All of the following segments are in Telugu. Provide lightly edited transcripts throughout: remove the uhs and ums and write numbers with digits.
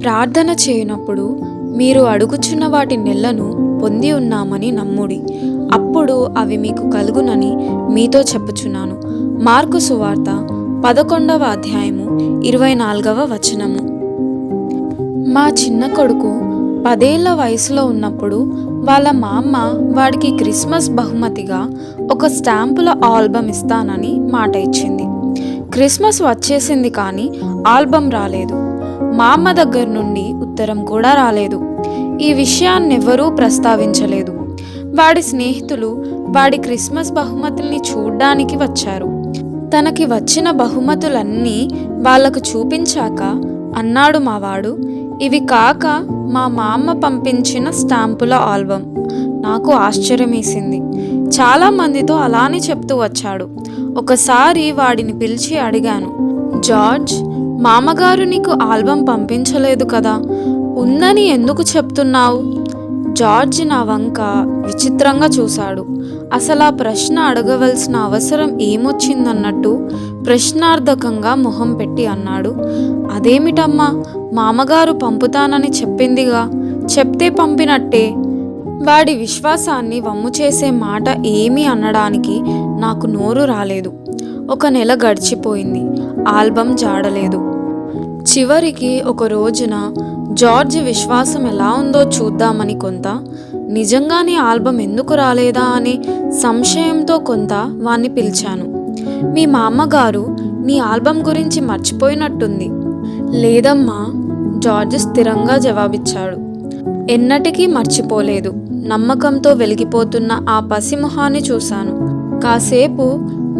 ప్రార్థన చేయనప్పుడు మీరు అడుగుచున్న వాటి నెలను పొంది ఉన్నామని నమ్ముడి, అప్పుడు అవి మీకు కలుగునని మీతో చెప్పుచున్నాను. మార్కు సువార్త 11వ అధ్యాయము 24వ వచనము. మా చిన్న కొడుకు 10 ఏళ్ల వయసులో ఉన్నప్పుడు వాళ్ళ మా అమ్మ వాడికి క్రిస్మస్ బహుమతిగా ఒక స్టాంపుల ఆల్బమ్ ఇస్తానని మాట ఇచ్చింది. క్రిస్మస్ వచ్చేసింది కానీ ఆల్బమ్ రాలేదు. మా అమ్మ దగ్గర నుండి ఉత్తరం కూడా రాలేదు. ఈ విషయాన్నెవ్వరూ ప్రస్తావించలేదు. వాడి స్నేహితులు వాడి క్రిస్మస్ బహుమతుల్ని చూడ్డానికి వచ్చారు. తనకి వచ్చిన బహుమతులన్నీ వాళ్లకు చూపించాక అన్నాడు మావాడు, ఇవి కాక మా అమ్మ పంపించిన స్టాంపుల ఆల్బమ్. నాకు ఆశ్చర్యమేసింది. చాలా మందితో అలానే చెప్తూ వచ్చాడు. ఒకసారి వాడిని పిలిచి అడిగాను, జార్జ్, మామగారు నీకు ఆల్బమ్ పంపించలేదు కదా, ఉందని ఎందుకు చెప్తున్నావు? జార్జ్ నా వంక విచిత్రంగా చూశాడు. అసలు ఆ ప్రశ్న అడగవలసిన అవసరం ఏమొచ్చిందన్నట్టు ప్రశ్నార్థకంగా మొహం పెట్టి అన్నాడు, అదేమిటమ్మా, మామగారు పంపుతానని చెప్పిందిగా, చెప్తే పంపినట్టే. వాడి విశ్వాసాన్ని వమ్ము చేసే మాట ఏమీ అనడానికి నాకు నోరు రాలేదు. 1 నెల గడిచిపోయింది. ఆల్బమ్ జాడలేదు. చివరికి ఒక రోజున జార్జ్ విశ్వాసం ఎలా ఉందో చూద్దామని కొంత, నిజంగానే ఆల్బమ్ ఎందుకు రాలేదా అనే సంశయంతో కొంత వాణ్ణి పిలిచాను. మీ మామగారు నీ ఆల్బమ్ గురించి మర్చిపోయినట్టుంది. లేదమ్మా, జార్జ్ స్థిరంగా జవాబిచ్చాడు. ఎన్నటికీ మర్చిపోలేదు. నమ్మకంతో వెలిగిపోతున్న ఆ పసిమొహాన్ని చూశాను. కాసేపు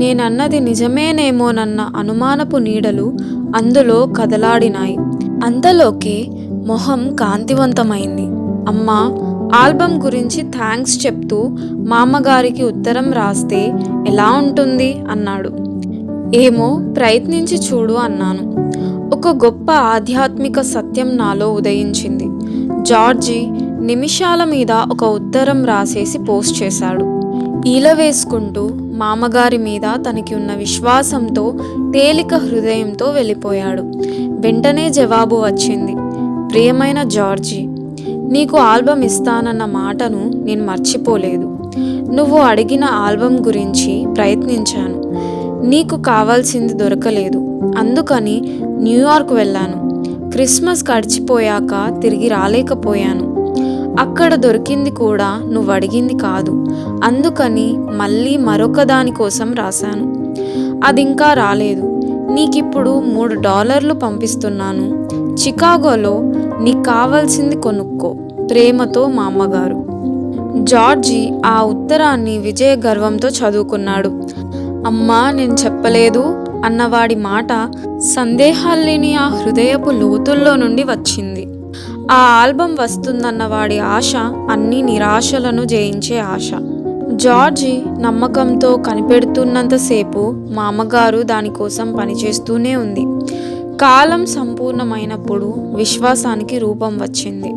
నేనన్నది నిజమేనేమోనన్న అనుమానపు నీడలు అందులో కదలాడినాయి. అంతలోకే మొహం కాంతివంతమైంది. అమ్మా, ఆల్బమ్ గురించి థ్యాంక్స్ చెప్తూ మామగారికి ఉత్తరం రాస్తే ఎలా ఉంటుంది అన్నాడు. ఏమో, ప్రయత్నించి చూడు అన్నాను. ఒక గొప్ప ఆధ్యాత్మిక సత్యం నాలో ఉదయించింది. జార్జి నిమిషాల మీద ఒక ఉత్తరం రాసేసి పోస్ట్ చేశాడు. ఈల వేసుకుంటూ మామగారి మీద తనకి ఉన్న విశ్వాసంతో తేలిక హృదయంతో వెళ్ళిపోయాడు. వెంటనే జవాబు వచ్చింది, ప్రియమైన జార్జి, నీకు ఆల్బమ్ ఇస్తానన్న మాటను నేను మర్చిపోలేదు. నువ్వు అడిగిన ఆల్బమ్ గురించి ప్రయత్నించాను. నీకు కావాల్సింది దొరకలేదు. అందుకని న్యూయార్క్ వెళ్ళాను. క్రిస్మస్ గడిచిపోయాక తిరిగి రాలేకపోయాను. అక్కడ దొరికింది కూడా నువ్వు అడిగింది కాదు. అందుకని మళ్ళీ మరొక దాని కోసం రాశాను. అది ఇంకా రాలేదు. నీకిప్పుడు $3 పంపిస్తున్నాను. చికాగోలో నీకు కావాల్సింది కొనుక్కో. ప్రేమతో మా అమ్మగారు. జార్జి ఆ ఉత్తరాన్ని విజయ గర్వంతో చదువుకున్నాడు. అమ్మా, నేను చెప్పలేదు అన్నవాడి మాట సందేహాల్లేని ఆ హృదయపు లోతుల్లో నుండి వచ్చింది. ఆ ఆల్బమ్ వస్తుందన్న వాడి ఆశ అన్ని నిరాశలను జయించే ఆశ. జార్జి నమ్మకంతో కనిపెడుతున్నంతసేపు మా అమ్మగారు దానికోసం పనిచేస్తూనే ఉంది. కాలం సంపూర్ణమైనప్పుడు విశ్వాసానికి రూపం వచ్చింది.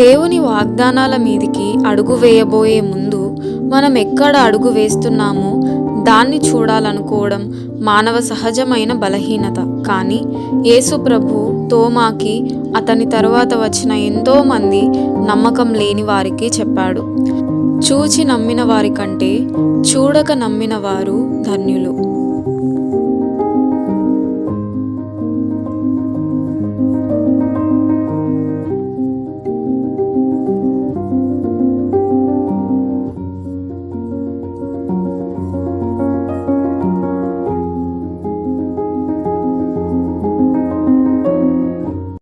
దేవుని వాగ్దానాల మీదికి అడుగు వేయబోయే ముందు మనం ఎక్కడ అడుగు వేస్తున్నామో దాన్ని చూడాలనుకోవడం మానవ సహజమైన బలహీనత. కానీ యేసు ప్రభు తోమాకి, అతని తరువాత వచ్చిన ఎంతోమంది నమ్మకం లేని వారికి చెప్పాడు, చూచి నమ్మిన వారి కంటే చూడక నమ్మిన వారు ధన్యులు.